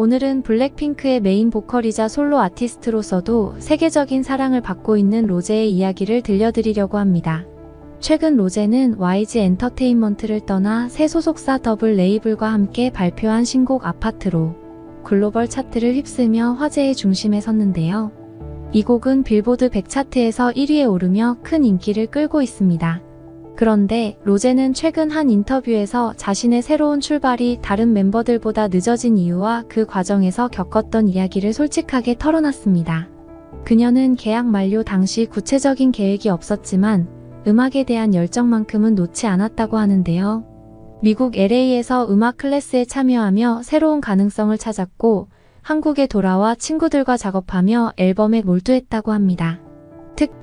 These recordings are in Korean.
오늘은 블랙핑크의 메인 보컬이자 솔로 아티스트로서도 세계적인 사랑을 받고 있는 로제의 이야기를 들려드리려고 합니다. 최근 로제는 YG 엔터테인먼트를 떠나 새 소속사 더블 레이블과 함께 발표한 신곡 아파트로 글로벌 차트를 휩쓰며 화제의 중심에 섰는데요. 이 곡은 빌보드 100 차트에서 1위에 오르며 큰 인기를 끌고 있습니다. 그런데 로제는 최근 한 인터뷰에서 자신의 새로운 출발이 다른 멤버들보다 늦어진 이유와 그 과정에서 겪었던 이야기를 솔직하게 털어놨습니다. 그녀는 계약 만료 당시 구체적인 계획이 없었지만 음악에 대한 열정만큼은 놓지 않았다고 하는데요. 미국 LA에서 음악 클래스에 참여하며 새로운 가능성을 찾았고 한국에 돌아와 친구들과 작업하며 앨범에 몰두했다고 합니다.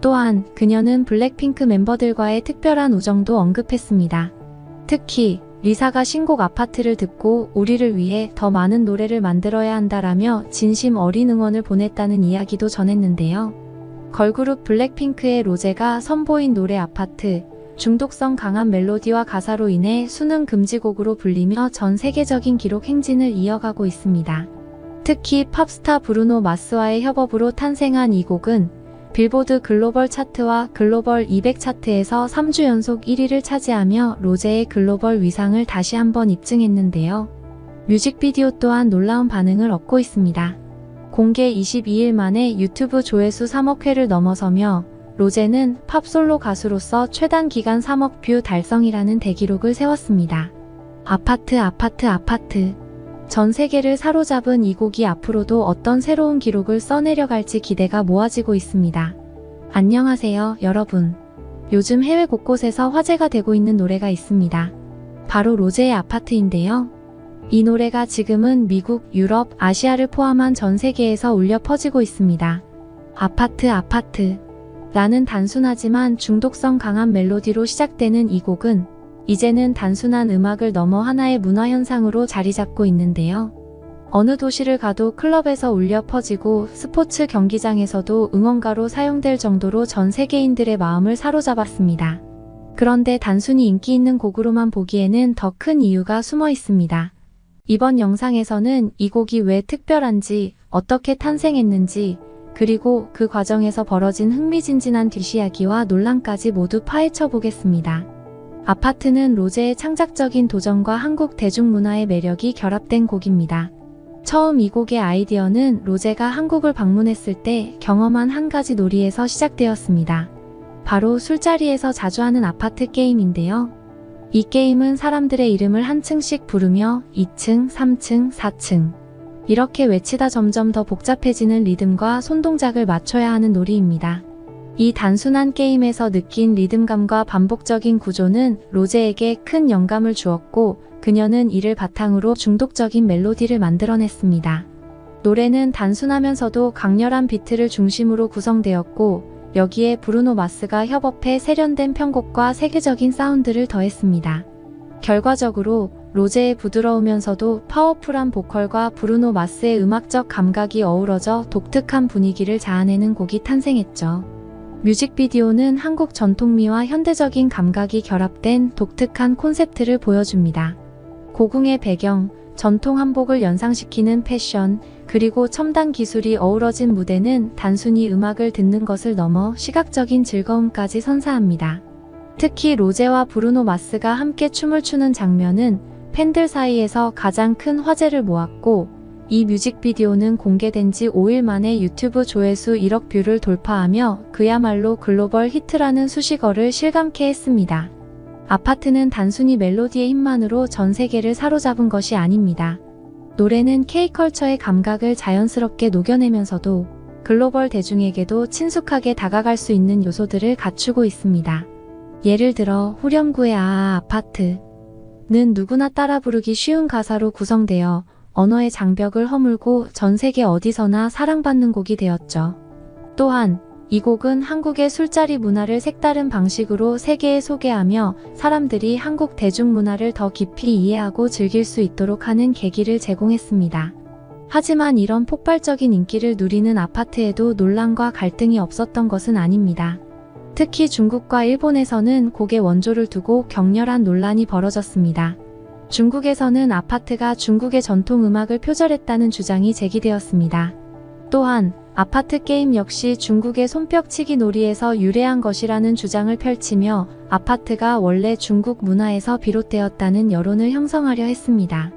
또한 그녀는 블랙핑크 멤버들과의 특별한 우정도 언급했습니다. 특히 리사가 신곡 아파트를 듣고 우리를 위해 더 많은 노래를 만들어야 한다라며 진심 어린 응원을 보냈다는 이야기도 전했는데요. 걸그룹 블랙핑크의 로제가 선보인 노래 아파트, 중독성 강한 멜로디와 가사로 인해 수능 금지곡으로 불리며 전 세계적인 기록 행진을 이어가고 있습니다. 특히 팝스타 브루노 마스와의 협업으로 탄생한 이 곡은 빌보드 글로벌 차트와 글로벌 200 차트에서 3주 연속 1위를 차지하며 로제의 글로벌 위상을 다시 한번 입증했는데요. 뮤직비디오 또한 놀라운 반응을 얻고 있습니다. 공개 22일 만에 유튜브 조회수 3억 회를 넘어서며 로제는 팝 솔로 가수로서 최단 기간 3억 뷰 달성이라는 대기록을 세웠습니다. 아파트. 전 세계를 사로잡은 이 곡이 앞으로도 어떤 새로운 기록을 써내려갈지 기대가 모아지고 있습니다. 안녕하세요, 여러분. 요즘 해외 곳곳에서 화제가 되고 있는 노래가 있습니다. 바로 로제의 아파트인데요. 이 노래가 지금은 미국, 유럽, 아시아를 포함한 전 세계에서 울려 퍼지고 있습니다. 아파트. 라는 단순하지만 중독성 강한 멜로디로 시작되는 이 곡은 이제는 단순한 음악을 넘어 하나의 문화현상으로 자리잡고 있는데요. 어느 도시를 가도 클럽에서 울려 퍼지고 스포츠 경기장에서도 응원가로 사용될 정도로 전 세계인들의 마음을 사로잡았습니다. 그런데 단순히 인기 있는 곡으로만 보기에는 더 큰 이유가 숨어 있습니다. 이번 영상에서는 이 곡이 왜 특별한지, 어떻게 탄생했는지, 그리고 그 과정에서 벌어진 흥미진진한 뒷이야기와 논란까지 모두 파헤쳐 보겠습니다. 아파트는 로제의 창작적인 도전과 한국 대중문화의 매력이 결합된 곡입니다. 처음 이 곡의 아이디어는 로제가 한국을 방문했을 때 경험한 한 가지 놀이에서 시작되었습니다. 바로 술자리에서 자주 하는 아파트 게임인데요. 이 게임은 사람들의 이름을 한 층씩 부르며 2층, 3층, 4층 이렇게 외치다 점점 더 복잡해지는 리듬과 손동작을 맞춰야 하는 놀이입니다. 이 단순한 게임에서 느낀 리듬감과 반복적인 구조는 로제에게 큰 영감을 주었고 그녀는 이를 바탕으로 중독적인 멜로디를 만들어냈습니다. 노래는 단순하면서도 강렬한 비트를 중심으로 구성되었고 여기에 브루노 마스가 협업해 세련된 편곡과 세계적인 사운드를 더했습니다. 결과적으로 로제의 부드러우면서도 파워풀한 보컬과 브루노 마스의 음악적 감각이 어우러져 독특한 분위기를 자아내는 곡이 탄생했죠. 뮤직비디오는 한국 전통미와 현대적인 감각이 결합된 독특한 콘셉트를 보여줍니다. 고궁의 배경, 전통 한복을 연상시키는 패션, 그리고 첨단 기술이 어우러진 무대는 단순히 음악을 듣는 것을 넘어 시각적인 즐거움까지 선사합니다. 특히 로제와 브루노 마스가 함께 춤을 추는 장면은 팬들 사이에서 가장 큰 화제를 모았고 이 뮤직비디오는 공개된 지 5일 만에 유튜브 조회수 1억 뷰를 돌파하며 그야말로 글로벌 히트라는 수식어를 실감케 했습니다. 아파트는 단순히 멜로디의 힘만으로 전 세계를 사로잡은 것이 아닙니다. 노래는 K-컬처의 감각을 자연스럽게 녹여내면서도 글로벌 대중에게도 친숙하게 다가갈 수 있는 요소들을 갖추고 있습니다. 예를 들어 후렴구의 아파트는 누구나 따라 부르기 쉬운 가사로 구성되어 언어의 장벽을 허물고 전 세계 어디서나 사랑받는 곡이 되었죠. 또한 이 곡은 한국의 술자리 문화를 색다른 방식으로 세계에 소개하며 사람들이 한국 대중문화를 더 깊이 이해하고 즐길 수 있도록 하는 계기를 제공했습니다. 하지만 이런 폭발적인 인기를 누리는 아파트에도 논란과 갈등이 없었던 것은 아닙니다. 특히 중국과 일본에서는 곡의 원조를 두고 격렬한 논란이 벌어졌습니다. 중국에서는 아파트가 중국의 전통 음악을 표절했다는 주장이 제기되었습니다. 또한 아파트 게임 역시 중국의 손뼉치기 놀이에서 유래한 것이라는 주장을 펼치며 아파트가 원래 중국 문화에서 비롯되었다는 여론을 형성하려 했습니다.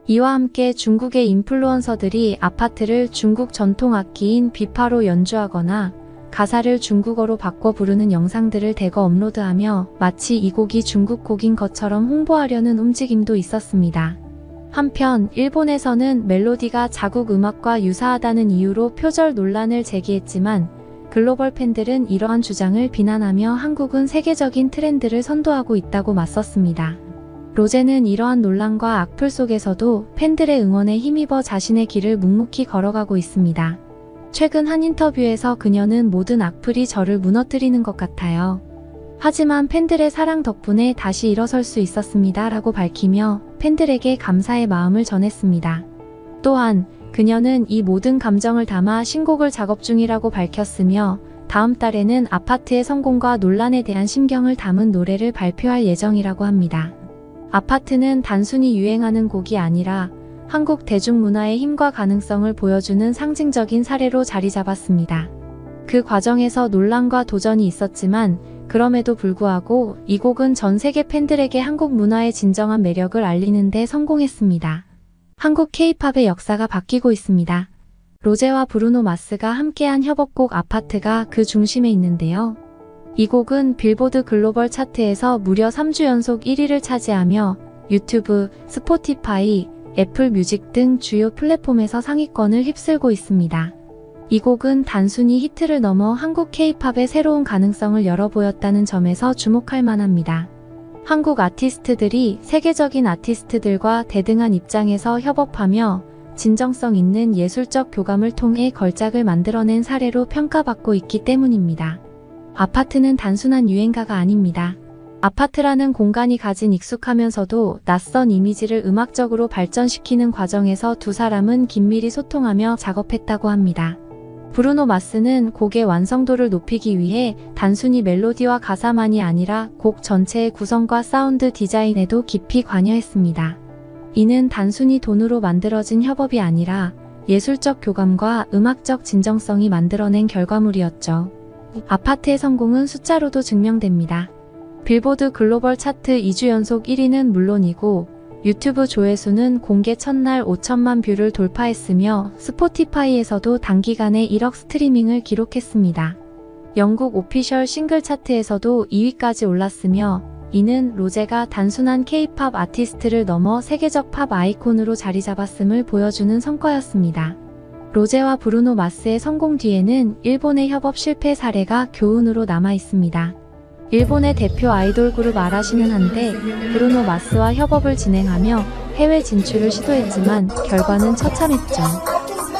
이와 함께 중국의 인플루언서들이 아파트를 중국 전통 악기인 비파로 연주하거나 가사를 중국어로 바꿔 부르는 영상들을 대거 업로드하며 마치 이 곡이 중국 곡인 것처럼 홍보하려는 움직임도 있었습니다. 한편 일본에서는 멜로디가 자국 음악과 유사하다는 이유로 표절 논란을 제기했지만 글로벌 팬들은 이러한 주장을 비난하며 한국은 세계적인 트렌드를 선도하고 있다고 맞섰습니다. 로제는 이러한 논란과 악플 속에서도 팬들의 응원에 힘입어 자신의 길을 묵묵히 걸어가고 있습니다. 최근 한 인터뷰에서 그녀는 모든 악플이 저를 무너뜨리는 것 같아요. 하지만 팬들의 사랑 덕분에 다시 일어설 수 있었습니다 라고 밝히며 팬들에게 감사의 마음을 전했습니다. 또한 그녀는 이 모든 감정을 담아 신곡을 작업 중이라고 밝혔으며 다음 달에는 아파트의 성공과 논란에 대한 심경을 담은 노래를 발표할 예정이라고 합니다. 아파트는 단순히 유행하는 곡이 아니라 한국 대중문화의 힘과 가능성을 보여주는 상징적인 사례로 자리 잡았습니다. 그 과정에서 논란과 도전이 있었지만 그럼에도 불구하고 이 곡은 전 세계 팬들에게 한국 문화의 진정한 매력을 알리는 데 성공했습니다. 한국 K-팝의 역사가 바뀌고 있습니다. 로제와 브루노 마스가 함께한 협업곡 아파트가 그 중심에 있는데요. 이 곡은 빌보드 글로벌 차트에서 무려 3주 연속 1위를 차지하며 유튜브, 스포티파이, 애플 뮤직 등 주요 플랫폼에서 상위권을 휩쓸고 있습니다. 이 곡은 단순히 히트를 넘어 한국 K-팝의 새로운 가능성을 열어보였다는 점에서 주목할 만합니다. 한국 아티스트들이 세계적인 아티스트들과 대등한 입장에서 협업하며 진정성 있는 예술적 교감을 통해 걸작을 만들어낸 사례로 평가받고 있기 때문입니다. 아파트는 단순한 유행가가 아닙니다. 아파트라는 공간이 가진 익숙하면서도 낯선 이미지를 음악적으로 발전시키는 과정에서 두 사람은 긴밀히 소통하며 작업했다고 합니다. 브루노 마스는 곡의 완성도를 높이기 위해 단순히 멜로디와 가사만이 아니라 곡 전체의 구성과 사운드 디자인에도 깊이 관여했습니다. 이는 단순히 돈으로 만들어진 협업이 아니라 예술적 교감과 음악적 진정성이 만들어낸 결과물이었죠. 아파트의 성공은 숫자로도 증명됩니다. 빌보드 글로벌 차트 2주 연속 1위는 물론이고 유튜브 조회수는 공개 첫날 5천만 뷰를 돌파했으며 스포티파이에서도 단기간에 1억 스트리밍을 기록했습니다. 영국 오피셜 싱글 차트에서도 2위까지 올랐으며 이는 로제가 단순한 K-팝 아티스트를 넘어 세계적 팝 아이콘으로 자리 잡았음을 보여주는 성과였습니다. 로제와 브루노 마스의 성공 뒤에는 일본의 협업 실패 사례가 교훈으로 남아 있습니다. 일본의 대표 아이돌 그룹 아라시는 한때 브루노 마스와 협업을 진행하며 해외 진출을 시도했지만 결과는 처참했죠.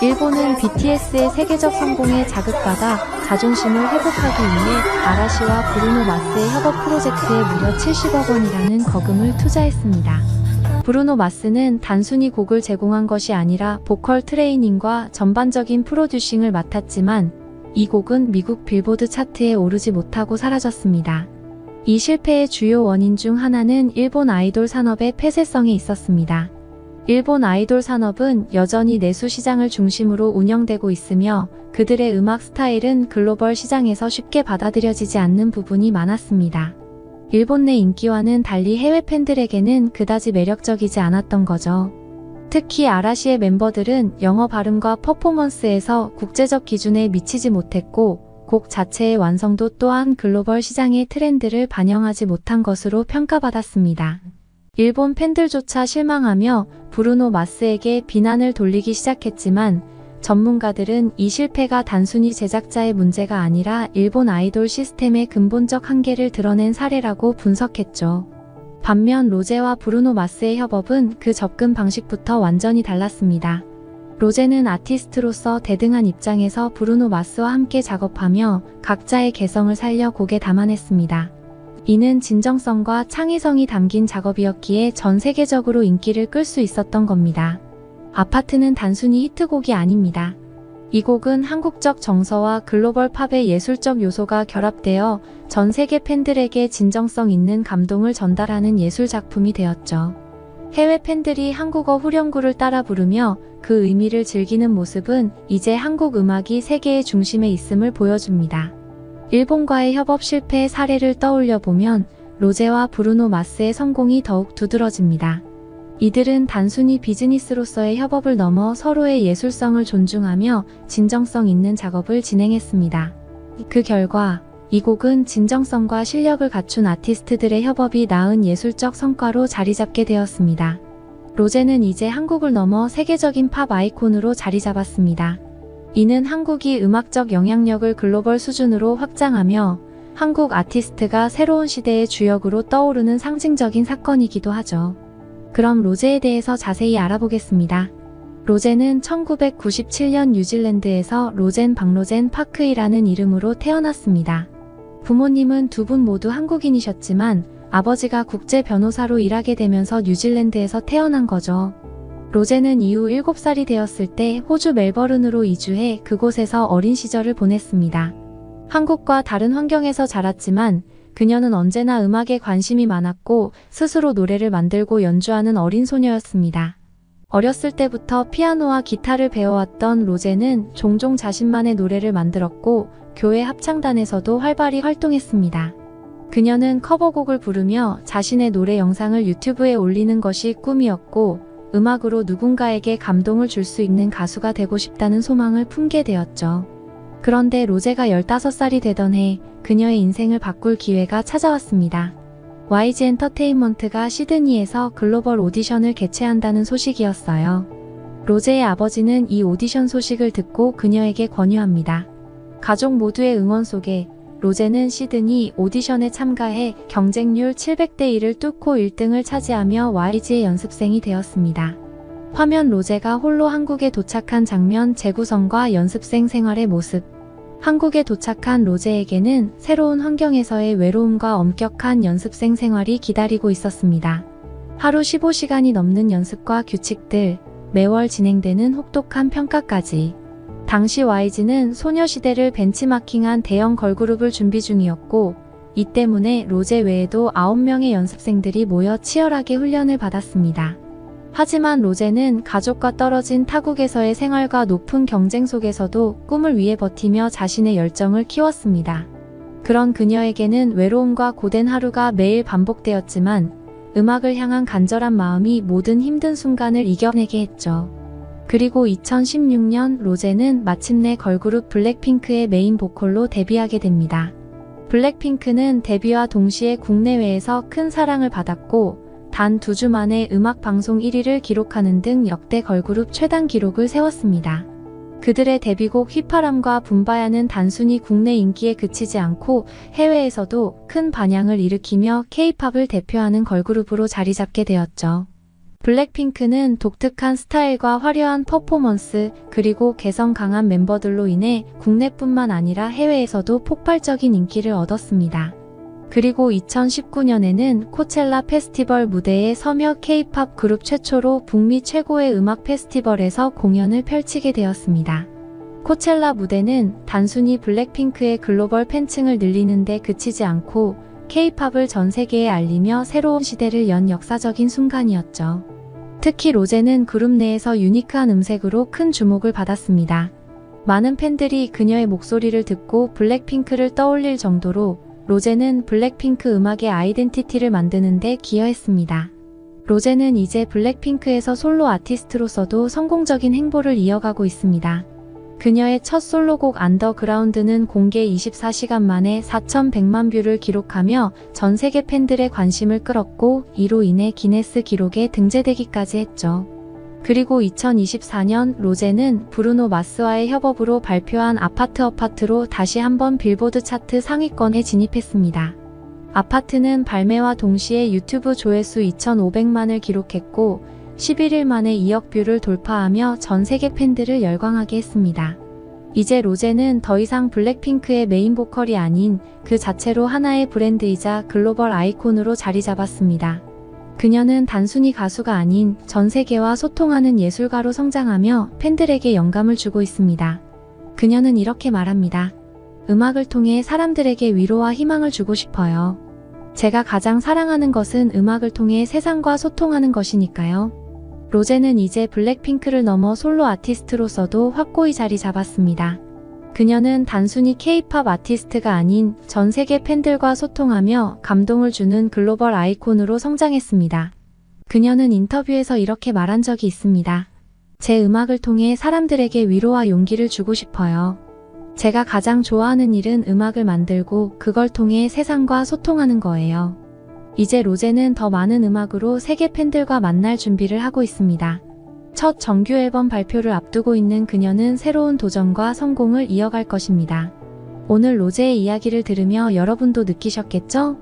일본은 BTS의 세계적 성공에 자극받아 자존심을 회복하기 위해 아라시와 브루노 마스의 협업 프로젝트에 무려 70억 원이라는 거금을 투자했습니다. 브루노 마스는 단순히 곡을 제공한 것이 아니라 보컬 트레이닝과 전반적인 프로듀싱을 맡았지만 이 곡은 미국 빌보드 차트에 오르지 못하고 사라졌습니다. 이 실패의 주요 원인 중 하나는 일본 아이돌 산업의 폐쇄성에 있었습니다. 일본 아이돌 산업은 여전히 내수 시장을 중심으로 운영되고 있으며 그들의 음악 스타일은 글로벌 시장에서 쉽게 받아들여지지 않는 부분이 많았습니다. 일본 내 인기와는 달리 해외 팬들에게는 그다지 매력적이지 않았던 거죠. 특히 아라시의 멤버들은 영어 발음과 퍼포먼스에서 국제적 기준에 미치지 못했고 곡 자체의 완성도 또한 글로벌 시장의 트렌드를 반영하지 못한 것으로 평가받았습니다. 일본 팬들조차 실망하며 브루노 마스에게 비난을 돌리기 시작했지만 전문가들은 이 실패가 단순히 제작자의 문제가 아니라 일본 아이돌 시스템의 근본적 한계를 드러낸 사례라고 분석했죠. 반면 로제와 브루노 마스의 협업은 그 접근 방식부터 완전히 달랐습니다. 로제는 아티스트로서 대등한 입장에서 브루노 마스와 함께 작업하며 각자의 개성을 살려 곡에 담아냈습니다. 이는 진정성과 창의성이 담긴 작업이었기에 전 세계적으로 인기를 끌 수 있었던 겁니다. 아파트는 단순히 히트곡이 아닙니다. 이 곡은 한국적 정서와 글로벌 팝의 예술적 요소가 결합되어 전 세계 팬들에게 진정성 있는 감동을 전달하는 예술 작품이 되었죠. 해외 팬들이 한국어 후렴구를 따라 부르며 그 의미를 즐기는 모습은 이제 한국 음악이 세계의 중심에 있음을 보여줍니다. 일본과의 협업 실패의 사례를 떠올려 보면 로제와 브루노 마스의 성공이 더욱 두드러집니다. 이들은 단순히 비즈니스로서의 협업을 넘어 서로의 예술성을 존중하며 진정성 있는 작업을 진행했습니다. 그 결과 이 곡은 진정성과 실력을 갖춘 아티스트들의 협업이 낳은 예술적 성과로 자리잡게 되었습니다. 로제는 이제 한국을 넘어 세계적인 팝 아이콘으로 자리잡았습니다. 이는 한국이 음악적 영향력을 글로벌 수준으로 확장하며 한국 아티스트가 새로운 시대의 주역으로 떠오르는 상징적인 사건이기도 하죠. 그럼 로제에 대해서 자세히 알아보겠습니다. 로제는 1997년 뉴질랜드에서 로젠 박로젠 파크이라는 이름으로 태어났습니다. 부모님은 두 분 모두 한국인이셨지만 아버지가 국제 변호사로 일하게 되면서 뉴질랜드에서 태어난 거죠. 로제는 이후 7살이 되었을 때 호주 멜버른으로 이주해 그곳에서 어린 시절을 보냈습니다. 한국과 다른 환경에서 자랐지만 그녀는 언제나 음악에 관심이 많았고 스스로 노래를 만들고 연주하는 어린 소녀였습니다. 어렸을 때부터 피아노와 기타를 배워왔던 로제는 종종 자신만의 노래를 만들었고 교회 합창단에서도 활발히 활동했습니다. 그녀는 커버곡을 부르며 자신의 노래 영상을 유튜브에 올리는 것이 꿈이었고 음악으로 누군가에게 감동을 줄 수 있는 가수가 되고 싶다는 소망을 품게 되었죠. 그런데 로제가 15살이 되던 해 그녀의 인생을 바꿀 기회가 찾아왔습니다. YG 엔터테인먼트가 시드니에서 글로벌 오디션을 개최한다는 소식이었어요. 로제의 아버지는 이 오디션 소식을 듣고 그녀에게 권유합니다. 가족 모두의 응원 속에 로제는 시드니 오디션에 참가해 경쟁률 700대 1을 뚫고 1등을 차지하며 YG의 연습생이 되었습니다. 화면 로제가 홀로 한국에 도착한 장면, 재구성과 연습생 생활의 모습. 한국에 도착한 로제에게는 새로운 환경에서의 외로움과 엄격한 연습생 생활이 기다리고 있었습니다. 하루 15시간이 넘는 연습과 규칙들, 매월 진행되는 혹독한 평가까지. 당시 YG는 소녀시대를 벤치마킹한 대형 걸그룹을 준비 중이었고 이 때문에 로제 외에도 9명의 연습생들이 모여 치열하게 훈련을 받았습니다. 하지만 로제는 가족과 떨어진 타국에서의 생활과 높은 경쟁 속에서도 꿈을 위해 버티며 자신의 열정을 키웠습니다. 그런 그녀에게는 외로움과 고된 하루가 매일 반복되었지만 음악을 향한 간절한 마음이 모든 힘든 순간을 이겨내게 했죠. 그리고 2016년 로제는 마침내 걸그룹 블랙핑크의 메인 보컬로 데뷔하게 됩니다. 블랙핑크는 데뷔와 동시에 국내외에서 큰 사랑을 받았고 단 2주 만에 음악방송 1위를 기록하는 등 역대 걸그룹 최단 기록을 세웠습니다. 그들의 데뷔곡 휘파람과 붐바야는 단순히 국내 인기에 그치지 않고 해외에서도 큰 반향을 일으키며 K-팝을 대표하는 걸그룹으로 자리잡게 되었죠. 블랙핑크는 독특한 스타일과 화려한 퍼포먼스 그리고 개성 강한 멤버들로 인해 국내뿐만 아니라 해외에서도 폭발적인 인기를 얻었습니다. 그리고 2019년에는 코첼라 페스티벌 무대에 서며 K-팝 그룹 최초로 북미 최고의 음악 페스티벌에서 공연을 펼치게 되었습니다. 코첼라 무대는 단순히 블랙핑크의 글로벌 팬층을 늘리는 데 그치지 않고 K-팝을 전 세계에 알리며 새로운 시대를 연 역사적인 순간이었죠. 특히 로제는 그룹 내에서 유니크한 음색으로 큰 주목을 받았습니다. 많은 팬들이 그녀의 목소리를 듣고 블랙핑크를 떠올릴 정도로 로제는 블랙핑크 음악의 아이덴티티를 만드는 데 기여했습니다. 로제는 이제 블랙핑크에서 솔로 아티스트로서도 성공적인 행보를 이어가고 있습니다. 그녀의 첫 솔로곡 언더그라운드는 공개 24시간 만에 4,100만 뷰를 기록하며 전 세계 팬들의 관심을 끌었고 이로 인해 기네스 기록에 등재되기까지 했죠. 그리고 2024년 로제는 브루노 마스와의 협업으로 발표한 아파트로 다시 한번 빌보드 차트 상위권에 진입했습니다. 아파트는 발매와 동시에 유튜브 조회수 2,500만을 기록했고 11일 만에 2억 뷰를 돌파하며 전 세계 팬들을 열광하게 했습니다. 이제 로제는 더 이상 블랙핑크의 메인 보컬이 아닌 그 자체로 하나의 브랜드이자 글로벌 아이콘으로 자리 잡았습니다. 그녀는 단순히 가수가 아닌 전 세계와 소통하는 예술가로 성장하며 팬들에게 영감을 주고 있습니다. 그녀는 이렇게 말합니다. 음악을 통해 사람들에게 위로와 희망을 주고 싶어요. 제가 가장 사랑하는 것은 음악을 통해 세상과 소통하는 것이니까요. 로제는 이제 블랙핑크를 넘어 솔로 아티스트로서도 확고히 자리 잡았습니다. 그녀는 단순히 K-팝 아티스트가 아닌 전 세계 팬들과 소통하며 감동을 주는 글로벌 아이콘으로 성장했습니다. 그녀는 인터뷰에서 이렇게 말한 적이 있습니다. 제 음악을 통해 사람들에게 위로와 용기를 주고 싶어요. 제가 가장 좋아하는 일은 음악을 만들고 그걸 통해 세상과 소통하는 거예요. 이제 로제는 더 많은 음악으로 세계 팬들과 만날 준비를 하고 있습니다. 첫 정규 앨범 발표를 앞두고 있는 그녀는 새로운 도전과 성공을 이어갈 것입니다. 오늘 로제의 이야기를 들으며 여러분도 느끼셨겠죠?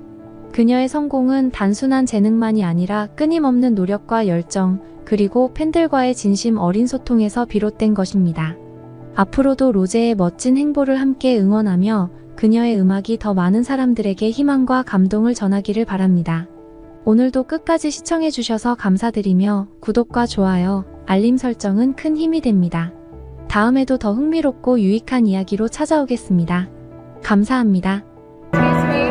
그녀의 성공은 단순한 재능만이 아니라 끊임없는 노력과 열정, 그리고 팬들과의 진심 어린 소통에서 비롯된 것입니다. 앞으로도 로제의 멋진 행보를 함께 응원하며 그녀의 음악이 더 많은 사람들에게 희망과 감동을 전하기를 바랍니다. 오늘도 끝까지 시청해주셔서 감사드리며 구독과 좋아요, 알림 설정은 큰 힘이 됩니다. 다음에도 더 흥미롭고 유익한 이야기로 찾아오겠습니다. 감사합니다. Excuse me,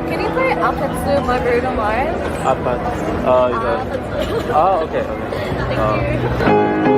can you play Alpetsu Margarita Mars? 아빠, 이거. 아, 오케이, 오케이. Thank you.